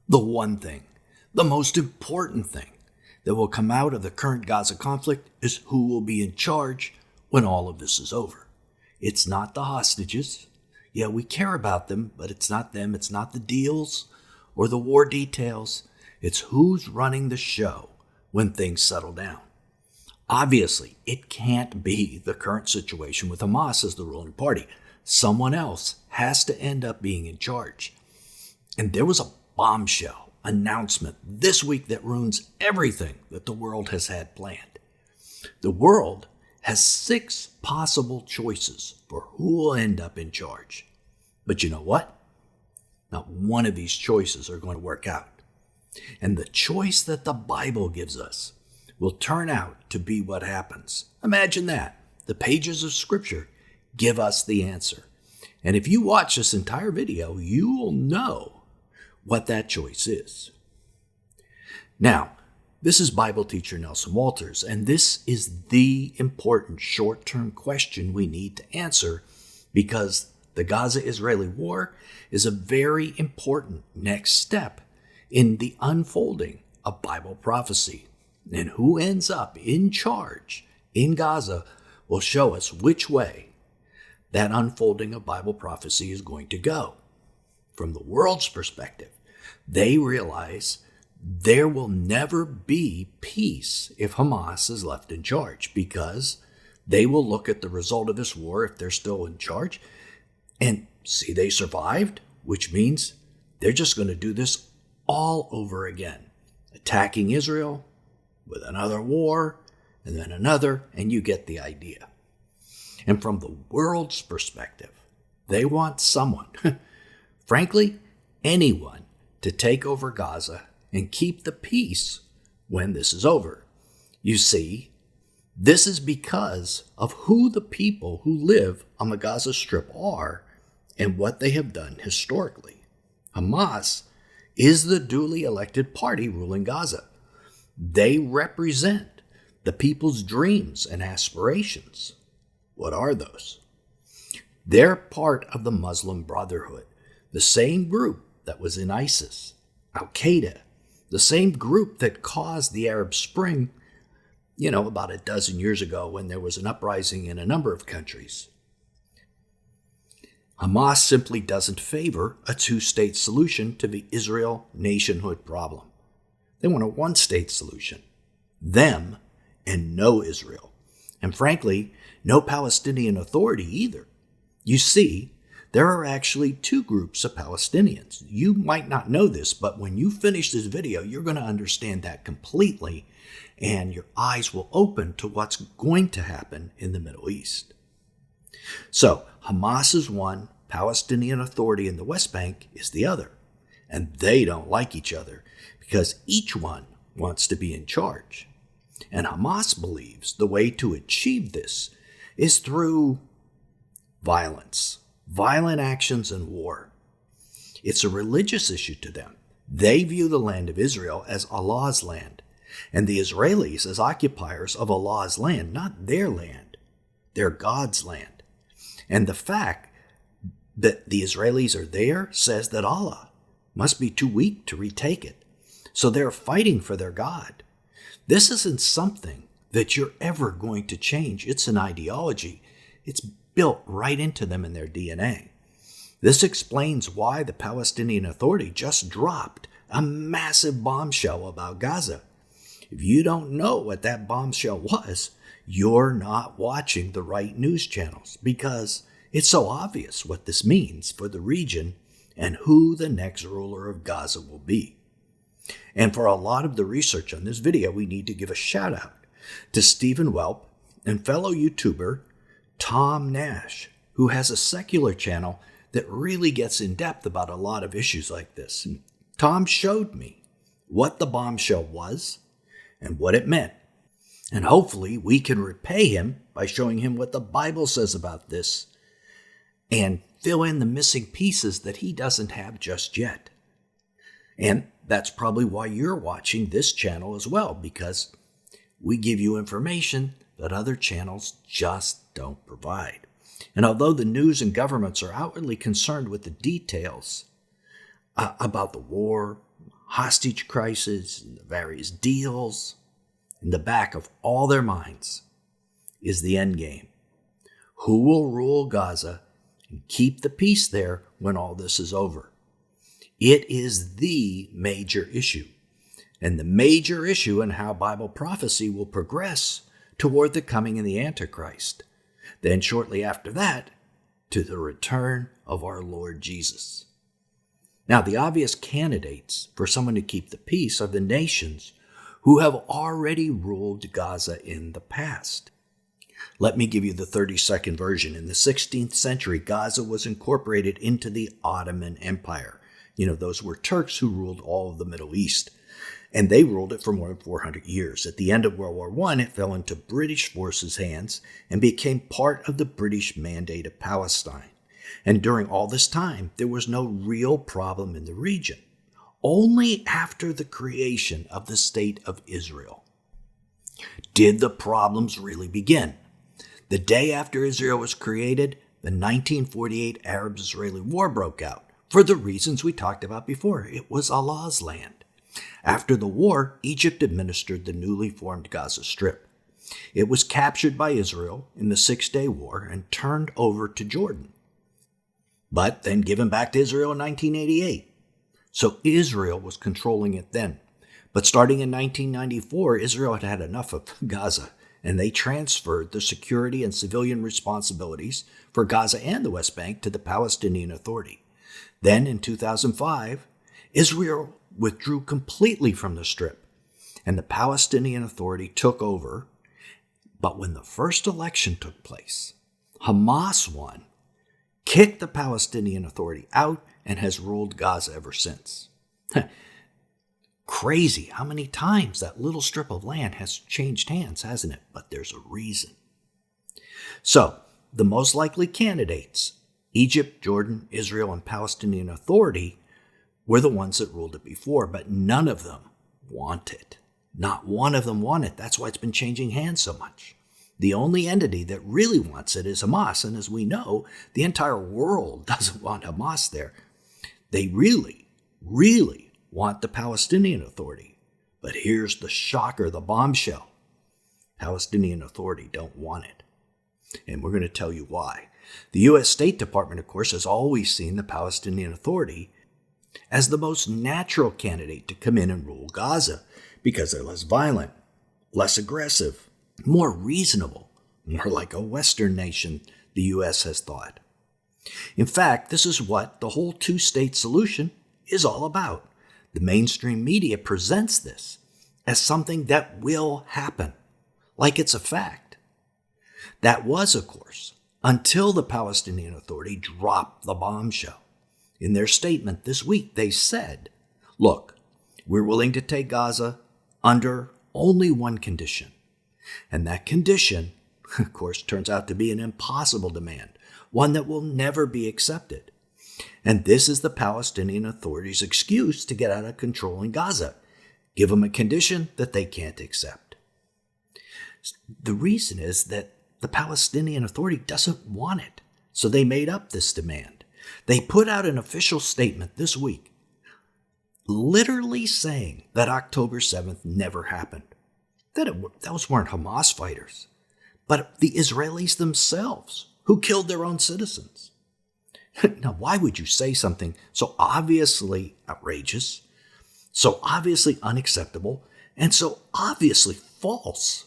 The one thing, the most important thing that will come out of the current Gaza conflict is who will be in charge when all of this is over. It's not the hostages. Yeah, we care about them, but it's not them. It's not the deals or the war details. It's who's running the show when things settle down. Obviously, it can't be the current situation with Hamas as the ruling party. Someone else has to end up being in charge. And there was a bombshell announcement this week that ruins everything that the world has had planned. The world has 6 possible choices for who will end up in charge. But you know what? Not one of these choices are going to work out. And the choice that the Bible gives us will turn out to be what happens. Imagine that. The pages of Scripture give us the answer. And if you watch this entire video, you will know what that choice is. Now, this is Bible teacher Nelson Walters, and this is the important short-term question we need to answer because the Gaza-Israeli war is a very important next step in the unfolding of Bible prophecy. And who ends up in charge in Gaza will show us which way that unfolding of Bible prophecy is going to go. From the world's perspective, they realize there will never be peace if Hamas is left in charge because they will look at the result of this war if they're still in charge and see they survived, which means they're just going to do this all over again, attacking Israel with another war and then another, and you get the idea. And from the world's perspective, they want someone, frankly, anyone, to take over Gaza and keep the peace when this is over. You see, this is because of who the people who live on the Gaza Strip are and what they have done historically. Hamas is the duly elected party ruling Gaza. They represent the people's dreams and aspirations. What are those? They're part of the Muslim Brotherhood, the same group that was in ISIS, Al-Qaeda, the same group that caused the Arab Spring, about a dozen years ago when there was an uprising in a number of countries. Hamas simply doesn't favor a 2-state solution to the Israel nationhood problem. They want a 1-state solution. Them and no Israel. And frankly, no Palestinian Authority either. You see, there are actually 2 groups of Palestinians. You might not know this, but when you finish this video, you're going to understand that completely, and your eyes will open to what's going to happen in the Middle East. So, Hamas is one, Palestinian Authority in the West Bank is the other. And they don't like each other because each one wants to be in charge. And Hamas believes the way to achieve this is through violence, violent actions and war. It's a religious issue to them. They view the land of Israel as Allah's land, and the Israelis as occupiers of Allah's land, not their land. They're God's land. And the fact that the Israelis are there says that Allah must be too weak to retake it. So they're fighting for their God. This isn't something that you're ever going to change. It's an ideology. It's built right into them in their DNA. This explains why the Palestinian Authority just dropped a massive bombshell about Gaza. If you don't know what that bombshell was, you're not watching the right news channels because it's so obvious what this means for the region and who the next ruler of Gaza will be. And for a lot of the research on this video, we need to give a shout out to Stephen Welp and fellow YouTuber Tom Nash, who has a secular channel that really gets in depth about a lot of issues like this. And Tom showed me what the bombshell was and what it meant. And hopefully we can repay him by showing him what the Bible says about this and fill in the missing pieces that he doesn't have just yet. And that's probably why you're watching this channel as well, because we give you information that other channels just don't provide. And although the news and governments are outwardly concerned with the details about the war, hostage crisis, and the various deals, in the back of all their minds is the end game. Who will rule Gaza and keep the peace there when all this is over? It is the major issue, and the major issue in how Bible prophecy will progress toward the coming of the Antichrist. Then shortly after that, to the return of our Lord Jesus. Now, the obvious candidates for someone to keep the peace are the nations who have already ruled Gaza in the past. Let me give you the 30-second version. In the 16th century, Gaza was incorporated into the Ottoman Empire. Those were Turks who ruled all of the Middle East. And they ruled it for more than 400 years. At the end of World War I, it fell into British forces' hands and became part of the British Mandate of Palestine. And during all this time, there was no real problem in the region. Only after the creation of the State of Israel did the problems really begin. The day after Israel was created, the 1948 Arab-Israeli War broke out for the reasons we talked about before. It was Allah's land. After the war, Egypt administered the newly formed Gaza Strip. It was captured by Israel in the Six-Day War and turned over to Jordan, but then given back to Israel in 1988. So Israel was controlling it then. But starting in 1994, Israel had had enough of Gaza, and they transferred the security and civilian responsibilities for Gaza and the West Bank to the Palestinian Authority. Then in 2005, Israel withdrew completely from the Strip, and the Palestinian Authority took over. But when the first election took place, Hamas won, kicked the Palestinian Authority out, and has ruled Gaza ever since. Crazy how many times that little strip of land has changed hands, hasn't it? But there's a reason. So, the most likely candidates, Egypt, Jordan, Israel, and Palestinian Authority, were the ones that ruled it before, but none of them want it. Not one of them want it. That's why it's been changing hands so much. The only entity that really wants it is Hamas, and as we know, the entire world doesn't want Hamas there. They really, really want the Palestinian Authority. But here's the shocker, the bombshell. Palestinian Authority don't want it. And we're going to tell you why. The U.S. State Department, of course, has always seen the Palestinian Authority as the most natural candidate to come in and rule Gaza because they're less violent, less aggressive, more reasonable, more like a Western nation, the U.S. has thought. In fact, this is what the whole two-state solution is all about. The mainstream media presents this as something that will happen, like it's a fact. That was, of course, until the Palestinian Authority dropped the bombshell. In their statement this week, they said, look, we're willing to take Gaza under only one condition. And that condition, of course, turns out to be an impossible demand, one that will never be accepted. And this is the Palestinian Authority's excuse to get out of control in Gaza. Give them a condition that they can't accept. The reason is that the Palestinian Authority doesn't want it, so they made up this demand. They put out an official statement this week, literally saying that October 7th never happened. Those weren't Hamas fighters, but the Israelis themselves who killed their own citizens. Now, why would you say something so obviously outrageous, so obviously unacceptable, and so obviously false?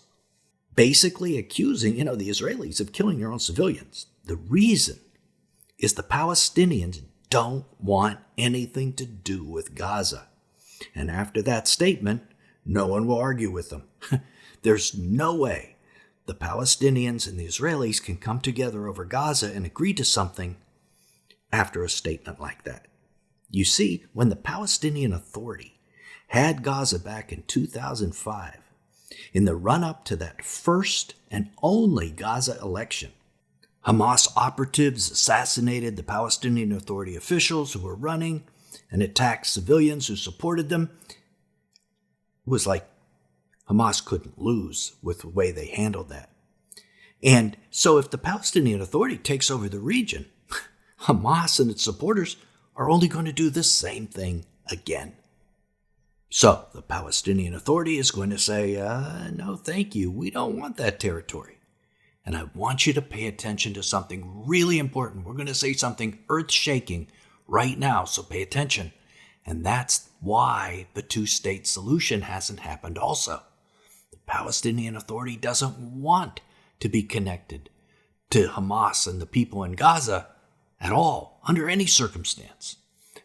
Basically accusing, the Israelis of killing their own civilians. The reason is the Palestinians don't want anything to do with Gaza. And after that statement, no one will argue with them. There's no way the Palestinians and the Israelis can come together over Gaza and agree to something after a statement like that. You see, when the Palestinian Authority had Gaza back in 2005, in the run-up to that first and only Gaza election, Hamas operatives assassinated the Palestinian Authority officials who were running and attacked civilians who supported them. It was like Hamas couldn't lose with the way they handled that. And so if the Palestinian Authority takes over the region, Hamas and its supporters are only going to do the same thing again. So the Palestinian Authority is going to say, no, thank you. We don't want that territory. And I want you to pay attention to something really important. We're going to say something earth-shaking right now, so pay attention. And that's why the two-state solution hasn't happened also. The Palestinian Authority doesn't want to be connected to Hamas and the people in Gaza at all, under any circumstance.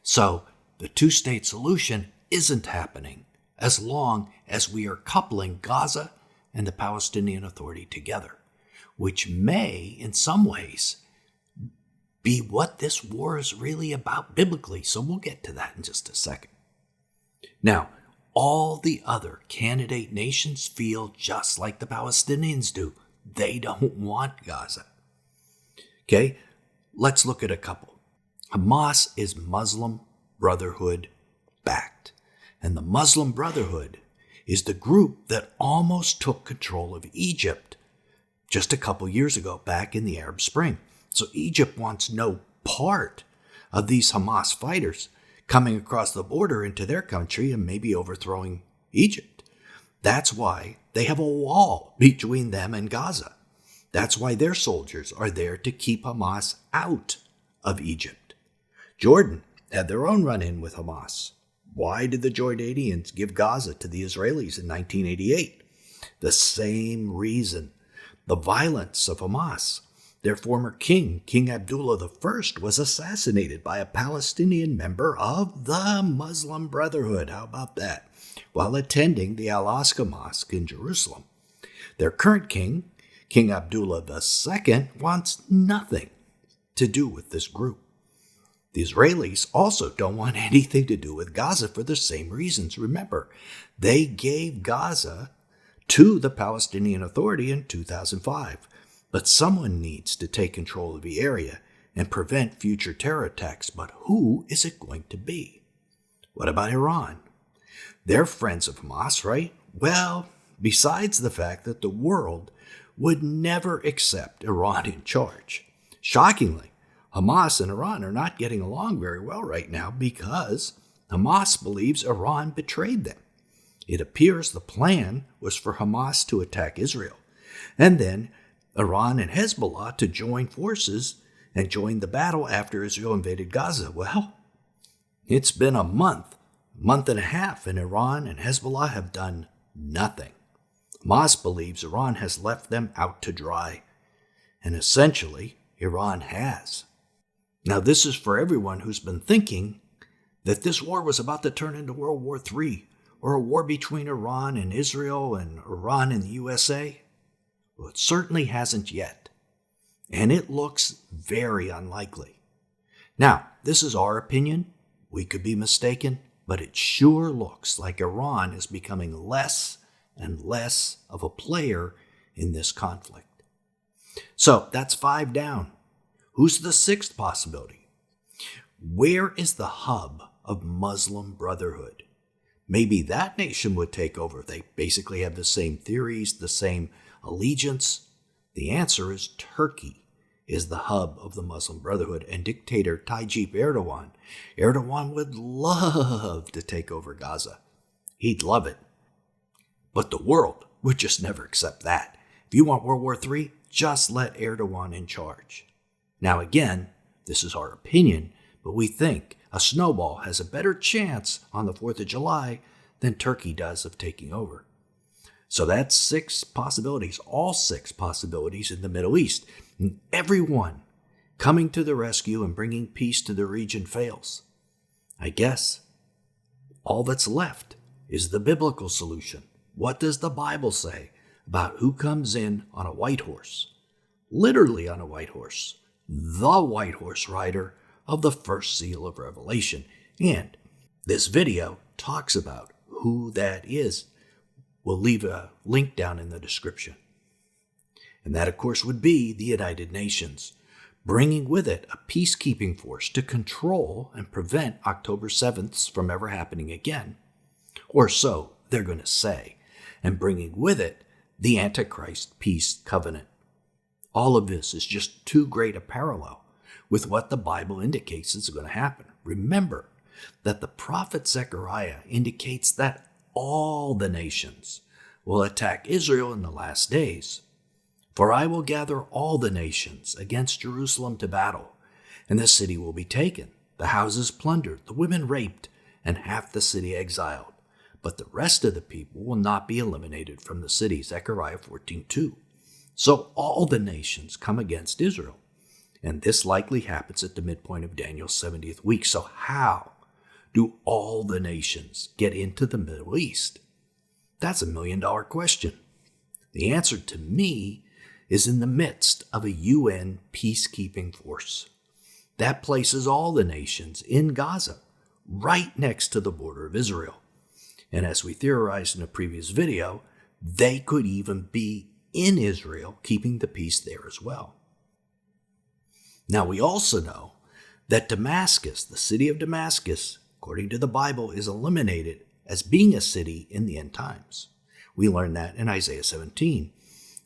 So the two-state solution isn't happening as long as we are coupling Gaza and the Palestinian Authority together, which may, in some ways, be what this war is really about biblically. So we'll get to that in just a second. Now, all the other candidate nations feel just like the Palestinians do. They don't want Gaza. Okay, let's look at a couple. Hamas is Muslim Brotherhood backed. And the Muslim Brotherhood is the group that almost took control of Egypt just a couple years ago, back in the Arab Spring. So Egypt wants no part of these Hamas fighters coming across the border into their country and maybe overthrowing Egypt. That's why they have a wall between them and Gaza. That's why their soldiers are there to keep Hamas out of Egypt. Jordan had their own run-in with Hamas. Why did the Jordanians give Gaza to the Israelis in 1988? The same reason. The violence of Hamas. Their former king, King Abdullah I, was assassinated by a Palestinian member of the Muslim Brotherhood. How about that? While attending the Al-Aqsa Mosque in Jerusalem. Their current king, King Abdullah II, wants nothing to do with this group. The Israelis also don't want anything to do with Gaza for the same reasons. Remember, they gave Gaza to the Palestinian Authority in 2005. But someone needs to take control of the area and prevent future terror attacks. But who is it going to be? What about Iran? They're friends of Hamas, right? Well, besides the fact that the world would never accept Iran in charge. Shockingly, Hamas and Iran are not getting along very well right now because Hamas believes Iran betrayed them. It appears the plan was for Hamas to attack Israel, and then Iran and Hezbollah to join forces and join the battle after Israel invaded Gaza. Well, it's been a month and a half, and Iran and Hezbollah have done nothing. Hamas believes Iran has left them out to dry, and essentially, Iran has. Now, this is for everyone who's been thinking that this war was about to turn into World War III, or a war between Iran and Israel and Iran and the USA. Well, it certainly hasn't yet, and it looks very unlikely. Now, this is our opinion. We could be mistaken, but it sure looks like Iran is becoming less and less of a player in this conflict. So that's 5 down. Who's the 6th possibility? Where is the hub of Muslim Brotherhood? Maybe that nation would take over. They basically have the same theories, the same allegiance. The answer is Turkey is the hub of the Muslim Brotherhood, and dictator Tayyip Erdogan. Erdogan would love to take over Gaza. He'd love it. But the world would just never accept that. If you want World War III, just let Erdogan in charge. Now again, this is our opinion, but we think a snowball has a better chance on the 4th of July than Turkey does of taking over. So that's 6 possibilities, all 6 possibilities in the Middle East. And everyone coming to the rescue and bringing peace to the region fails. I guess all that's left is the biblical solution. What does the Bible say about who comes in on a white horse? Literally on a white horse. The white horse rider of the first seal of Revelation. And this video talks about who that is. We'll leave a link down in the description. And that, of course, would be the United Nations, bringing with it a peacekeeping force to control and prevent October 7th from ever happening again. Or so they're going to say. And bringing with it the Antichrist peace covenant. All of this is just too great a parallel with what the Bible indicates is going to happen. Remember, that the prophet Zechariah indicates that all the nations will attack Israel in the last days. For I will gather all the nations against Jerusalem to battle, and the city will be taken, the houses plundered, the women raped, and half the city exiled. But the rest of the people will not be eliminated from the city. Zechariah 14:2. So all the nations come against Israel. And this likely happens at the midpoint of Daniel's 70th week. So how do all the nations get into the Middle East? That's $1 million question. The answer to me is in the midst of a UN peacekeeping force. That places all the nations in Gaza, right next to the border of Israel. And as we theorized in a previous video, they could even be in Israel, keeping the peace there as well. Now we also know that Damascus, the city of Damascus, according to the Bible, is eliminated as being a city in the end times. We learn that in Isaiah 17.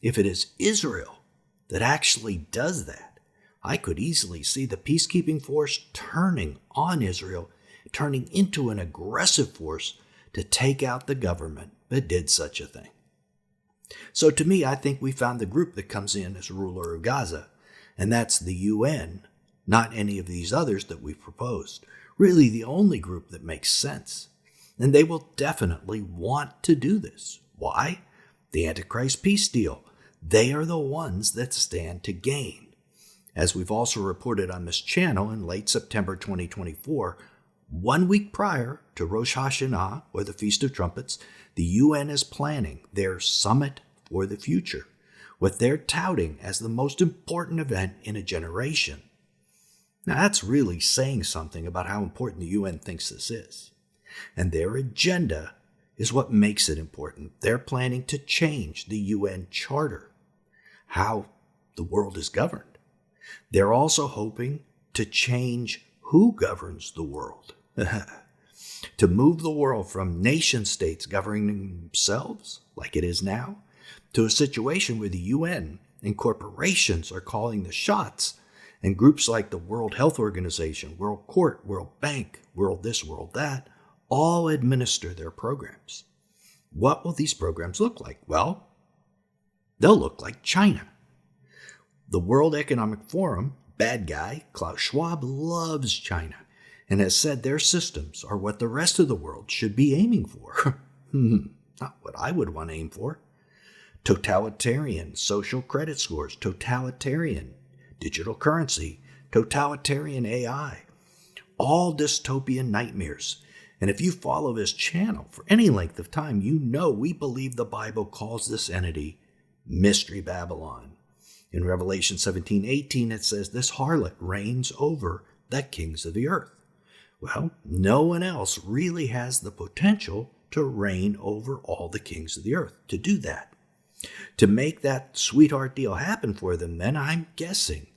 If it is Israel that actually does that, I could easily see the peacekeeping force turning on Israel, turning into an aggressive force to take out the government that did such a thing. So to me, I think we found the group that comes in as ruler of Gaza, and that's the UN, not any of these others that we've proposed. Really the only group that makes sense. And they will definitely want to do this. Why? The Antichrist peace deal. They are the ones that stand to gain. As we've also reported on this channel, in late September 2024, 1 week prior to Rosh Hashanah, or the Feast of Trumpets, the UN is planning their Summit for the Future, what they're touting as the most important event in a generation. Now that's really saying something about how important the UN thinks this is. And their agenda is what makes it important. They're planning to change the UN Charter, how the world is governed. They're also hoping to change who governs the world. To move the world from nation states governing themselves, like it is now, to a situation where the UN and corporations are calling the shots, and groups like the World Health Organization, World Court, World Bank, World this, World that, all administer their programs. What will these programs look like? Well, they'll look like China. The World Economic Forum, bad guy, Klaus Schwab, loves China and has said their systems are what the rest of the world should be aiming for. Not what I would want to aim for. Totalitarian social credit scores, totalitarian digital currency, totalitarian AI, all dystopian nightmares. And if you follow this channel for any length of time, you know we believe the Bible calls this entity Mystery Babylon. In Revelation 17:18, it says this harlot reigns over the kings of the earth. Well, no one else really has the potential to reign over all the kings of the earth, to do that. To make that sweetheart deal happen for them, then I'm guessing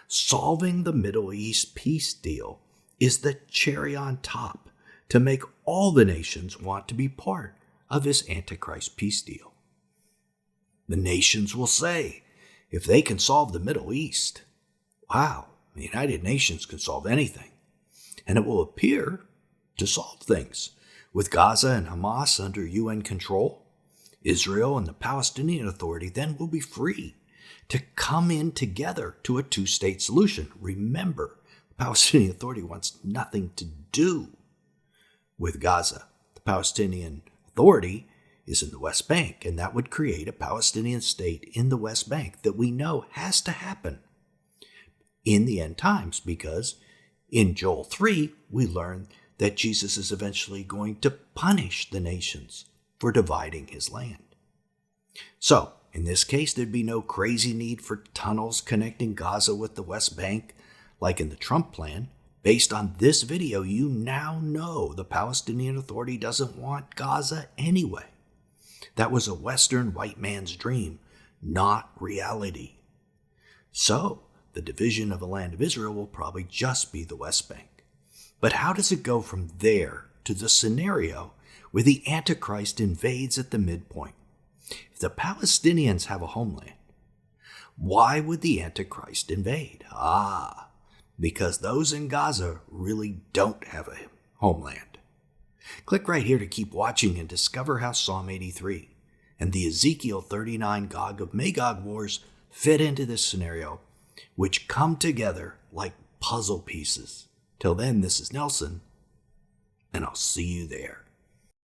solving the Middle East peace deal is the cherry on top to make all the nations want to be part of this Antichrist peace deal. The nations will say, if they can solve the Middle East, wow, the United Nations can solve anything. And it will appear to solve things. With Gaza and Hamas under UN control, Israel and the Palestinian Authority then will be free to come in together to a two-state solution. Remember, the Palestinian Authority wants nothing to do with Gaza. The Palestinian Authority is in the West Bank, and that would create a Palestinian state in the West Bank that we know has to happen in the end times, because in Joel 3, we learn that Jesus is eventually going to punish the nations for dividing his land. So, in this case, there'd be no crazy need for tunnels connecting Gaza with the West Bank, like in the Trump plan. Based on this video, you now know the Palestinian Authority doesn't want Gaza anyway. That was a Western white man's dream, not reality. So, the division of the land of Israel will probably just be the West Bank. But how does it go from there to the scenario where the Antichrist invades at the midpoint? If the Palestinians have a homeland, why would the Antichrist invade? Because those in Gaza really don't have a homeland. Click right here to keep watching and discover how Psalm 83 and the Ezekiel 39 Gog of Magog wars fit into this scenario, which come together like puzzle pieces. Till then, this is Nelson, and I'll see you there.